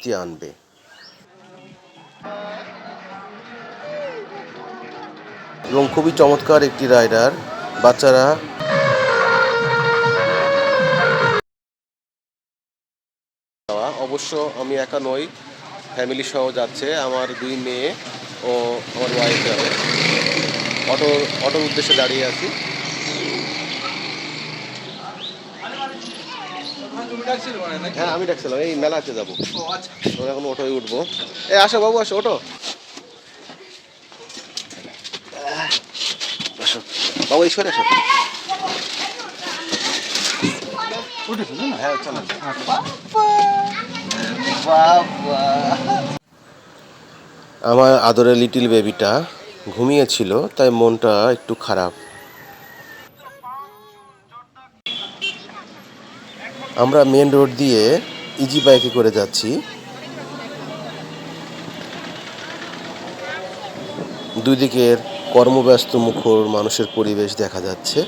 তৃপ্তি আনবে। এবং খুবই চমৎকার একটি রাইডার। বাচ্চারা অবশ্য আমি একা নই, ফ্যামিলি সহ যাচ্ছে। আমার 2 মেয়ে ও আমার ওয়াইফ যাবে। অটোর উদ্দেশ্যে দাঁড়িয়ে আছি। হ্যাঁ, আমি ডাকছিলাম, এই মেলাতে যাবো। এখন অটোয় উঠবো। আসো বাবু, আসো, অটো আসো বাবু, এই সরে আসো। হ্যাঁ, চলেন। আমার আদরের লিটিল বেবিটা ঘুমিয়েছিল, তাই মনটা একটু খারাপ। আমরা মেন রোড দিয়ে ইজি বাইকে করে যাচ্ছি। দুই দিকের কর্মব্যস্ত মুখর মানুষের পরিবেশ দেখা যাচ্ছে।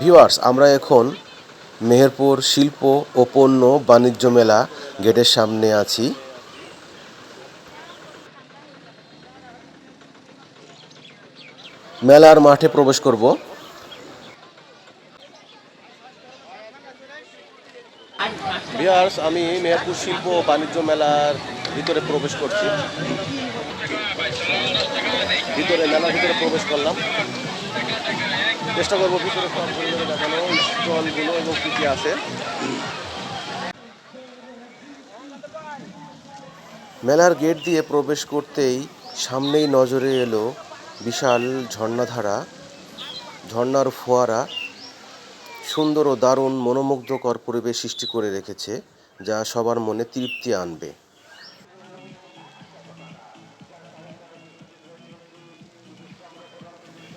ভিউয়ার্স, আমরা এখন মেহেরপুর শিল্প ও পণ্য বাণিজ্য মেলা গেটের সামনে আছি। মেলার মাঠে প্রবেশ করব। ভিউয়ার্স, আমি মেহেরপুর শিল্প ও বাণিজ্য মেলার ভিতরে প্রবেশ করছি। মেলার ভিতরে প্রবেশ করলাম। চেষ্টা করবো ভিতরে সব ঘুরে দেখানো, স্টলগুলো এবং কী কী আছে। মেলার গেট দিয়ে প্রবেশ করতেই সামনেই নজরে এলো বিশাল ঝর্ণাধারা। ঝর্ণার ফোয়ারা সুন্দর ও দারুণ মনোমুগ্ধকর পরিবেশ সৃষ্টি করে রেখেছে, যা সবার মনে তৃপ্তি আনবে।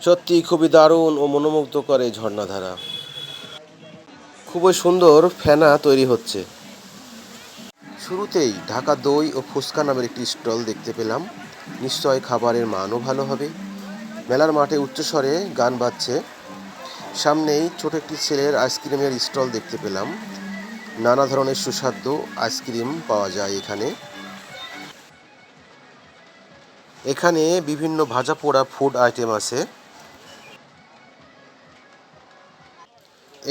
সত্যি খুবই দারুণ ও মনোমুগ্ধকর এই ঝর্ণাধারা। খুবই সুন্দর ফেনা তৈরি হচ্ছে। শুরুতেই ঢাকা দই ও ফুচকা নামের একটি স্টল দেখতে পেলাম। নিশ্চয় খাবারের মানও ভালো হবে। মেলার মাঠে উচ্চস্বরে গান বাজছে। সামনেই ছোট একটি ছেলের আইসক্রিমের স্টল দেখতে পেলাম। নানা ধরনের সুস্বাদু আইসক্রিম পাওয়া যায় এখানে। এখানে বিভিন্ন ভাজা পোড়া ফুড আইটেম আছে।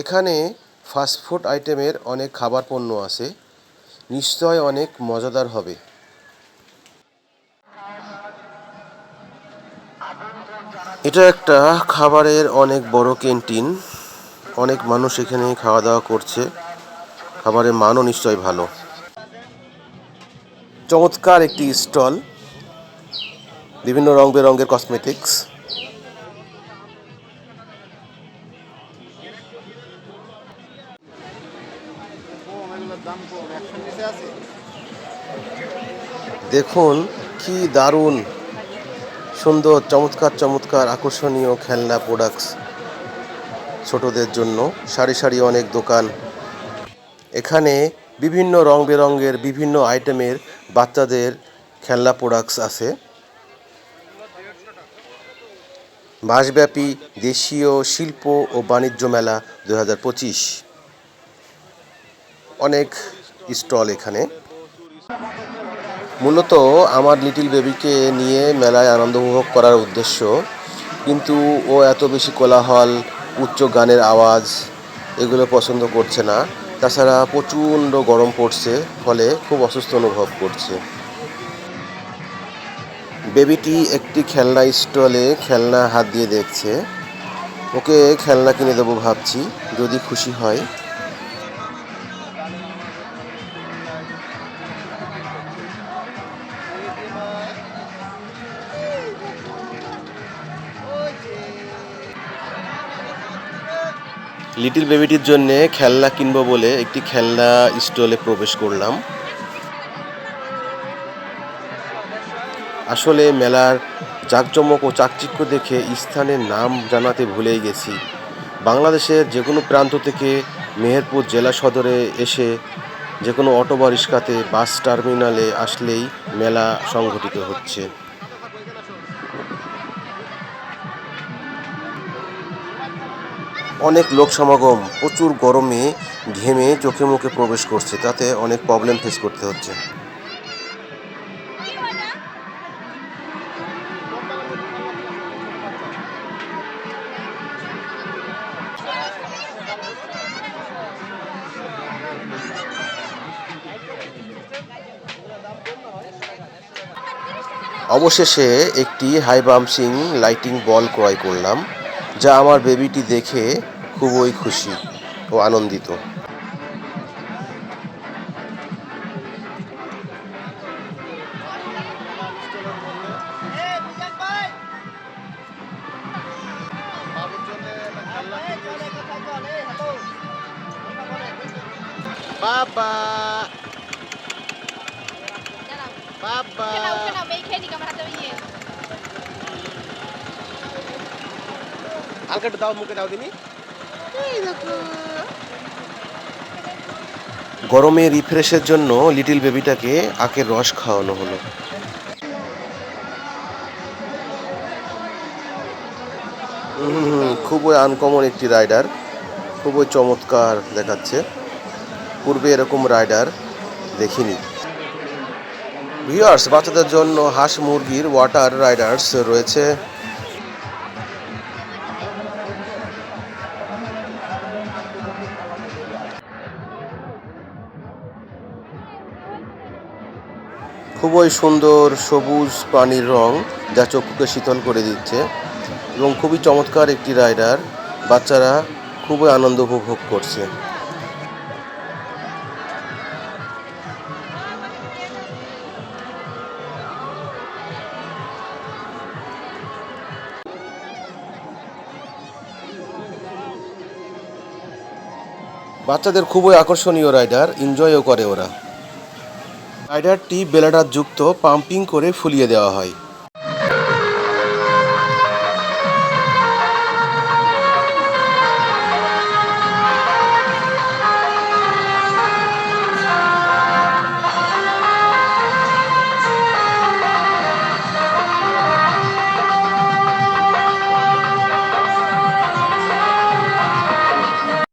এখানে ফাস্টফুড আইটেমের অনেক খাবার পণ্য আছে। নিশ্চয় অনেক মজাদার হবে। এটা একটা খাবারের অনেক বড় ক্যান্টিন। অনেক মানুষ এখানে খাওয়া দাওয়া করছে। খাবারের মানও নিশ্চয় ভালো। চমৎকার একটি স্টল, বিভিন্ন রং বেরঙের কসমেটিক্স। দেখুন কি দারুণ সুন্দর, চমৎকার চমৎকার আকর্ষণীয় খেলনা প্রোডাক্টস ছোটদের জন্য। সারি সারি অনেক দোকান। এখানে বিভিন্ন রং বেরঙের বিভিন্ন আইটেমের বাচ্চাদের খেলনা প্রোডাক্টস আছে। মাসব্যাপী দেশীয় শিল্প ও বাণিজ্য মেলা 2025। অনেক স্টল এখানে। মূলত আমার লিটিল বেবিকে নিয়ে মেলায় আনন্দ উপভোগ করার উদ্দেশ্য, কিন্তু ও এত বেশি কোলাহল, উচ্চ গানের আওয়াজ এগুলো পছন্দ করছে না। তাছাড়া প্রচণ্ড গরম পড়ছে, ফলে খুব অসুস্থ অনুভব করছে। বেবিটি একটি খেলনা স্টলে খেলনা হাত দিয়ে দেখছে। ওকে খেলনা কিনে দেবো ভাবছি, যদি খুশি হয়। লিটিল বেবিটির জন্য খেলনা কিনবো বলে একটি খেলনা স্টলে প্রবেশ করলাম। আসলে মেলার জাঁকজমক ও চাকচিক্য দেখে স্থানের নাম জানাতে ভুলেই গেছি। বাংলাদেশের যে কোনো প্রান্ত থেকে মেহেরপুর জেলা সদরে এসে যে কোনো অটো বা রিক্সাতে বাস টার্মিনালে আসলেই মেলা সংঘটিত হচ্ছে। অনেক লোক সমাগম, প্রচুর গরমে ঘেমে চোখে মুখে প্রবেশ করছে, তাতে অনেক প্রবলেম ফেস করতে হচ্ছে। অবশেষে একটি হাই বাম্পসিং লাইটিং বল ক্রয় করলাম, যা আমার বেবিটি দেখে খুবই খুশি ও আনন্দিত। বাবা বাবা হালকা একটু দাও, মুখে দাও দিনি। গরমে রিফ্রেশের জন্য লিটিল বেবিটাকে আখের রস খাওয়ানো হলো। খুবই আনকমন একটি রাইডার, খুবই চমৎকার দেখাচ্ছে। পূর্বে এরকম রাইডার দেখিনি। ভিউয়ার্স, বাচ্চাদের জন্য হাঁস মুরগির ওয়াটার রাইডার্স রয়েছে। খুবই সুন্দর সবুজ পানির রং, যা চক্ষুকে শীতল করে দিচ্ছে এবং খুবই চমৎকার একটি রাইডার। বাচ্চারা খুবই আনন্দ উপভোগ করছে। বাচ্চাদের খুবই আকর্ষণীয় রাইডার, এনজয়ও করে ওরা। রাইডারটি বেলাডার যুক্ত পাম্পিং করে ফুলিয়ে দেওয়া হয়।